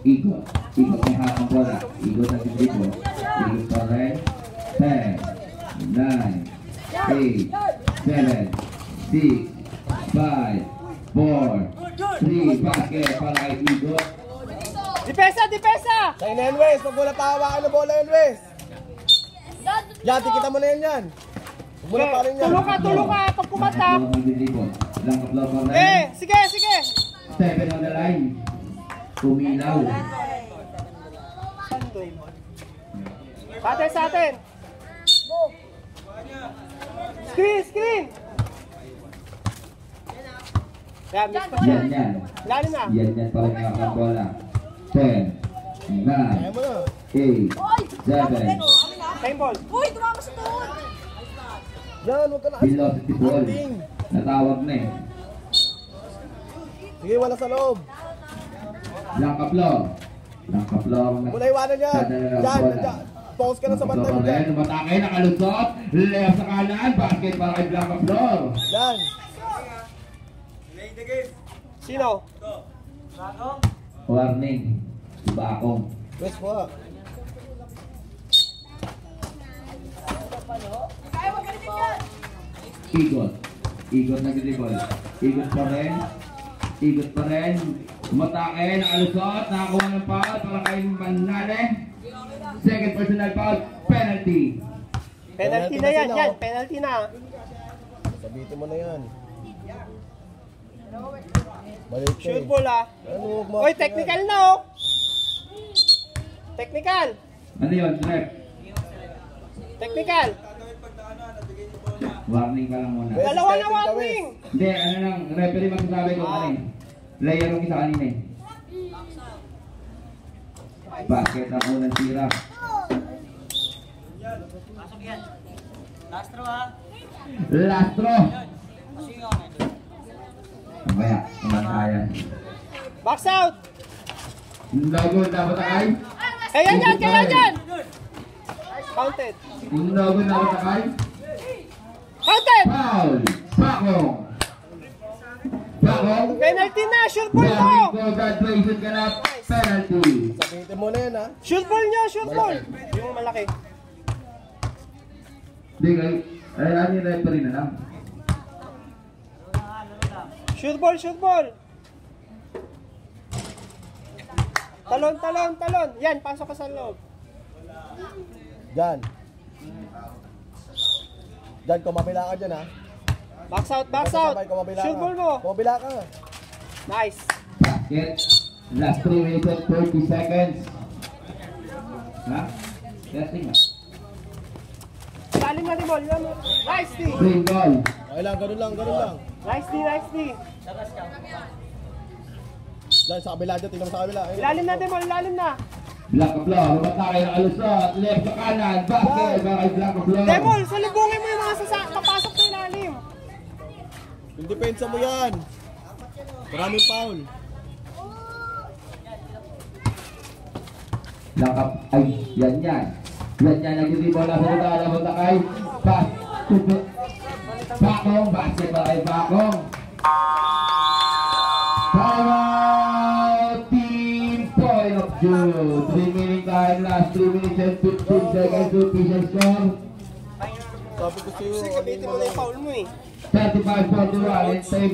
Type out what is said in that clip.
Ikot. Ikot ng hapang bola. Ikot ng dito. Ikot pa rin. 10, 9, 8, 7, 6, 5, 4, 3, basket para kay Ikot. Dipesa, dipesa! Sa'yo na yan, Wes. Pag wala pa hawakan ng bola yan, Wes. Yan, tikita mo na yan yan. Pag wala pa rin yan. Tulong ka pag kumata. Sige, sige. 7 on the line. Kuminaw. Sa atin, sa atin. Screen, screen. Yan, miss pa siya. Yan. Lalo na. Yan para ng bola. 10, 9, 8, 7. Time ball. Uy, tumama sa tuhod. Yan, huwag ka na. Velocity ball. Acting. Natawag na eh. Sige, wala sa loob. Langkaplo. Mula iwanan yan. Yan. Focus ka na sa bantay mo dyan. Tumatakay, nakalusot. Left sa kanan. Basket para kay Langkaplo. Yan. Sino? Warning. Bakong. Wes po. Ikot na dribble. Ikot pa rin. Tumatake, nakalusot. Nakakuha ng foul para kay Manale. Second personal foul. Penalty. Penalty na yan, yan. Penalty na. Sabitin mo na yan. Balik ka Shoot ball ah. Oy, technical na oh. Technical. Ano yun, Trep? Technical. Warning ka lang muna. Dalawa na warning. Hindi, ano lang, referee magsasabi ko kanina. Player yung isa kanina eh. Basket ang unang tira. Lastro. Mamaya, kumatayan. Box out. Logo, dapat akay. Kaya yan, kaya yan. Counted. Logo, dapat akay. Counted. Foul. Bakong. Penalty na, shoot ball mo. Congratulations ka na. Penalty. Sabitin mo na yan ha. Shoot ball niya, shoot ball. Yung malaki. Hindi kayo. Ay, ano yung referee na lang? Shoot ball, shoot ball. Talon, talon, talon. Yan, pasok ka sa loob. Diyan. Diyan, kumabila ka dyan ha. Box out, box out. Shoot ball mo. Kumabila ka. Nice. Basket. Last 3 minutes and 30 seconds. Ha? Testing ha? Lalim na rin ball. Nice D. Green ball. Okay lang, ganun lang, ganun lang. Nice D, nice D. Diyan, sa kabila dyan, tingnan mo sa kabila. Ilalim na din ball, ilalim na. Black of Law. Lumatake na alusot. Left sa kanan. Basket. Bakay Black of Law. Demol, salubungin mo yung mga papasok sa ilalim. Yung depensa mo yan. Maraming foul. Black of... Ay, yan. Nag-dribble na sa lugar. Lamunta kay... Bakong. Basket para kay Bakong. Timeout. Team point of June. 3 minutes time. Last 3 minutes and 15 seconds to official score. Sabi ko sa'yo, Kasi kapitin mo na yung foul mo eh. 35-41 in favor.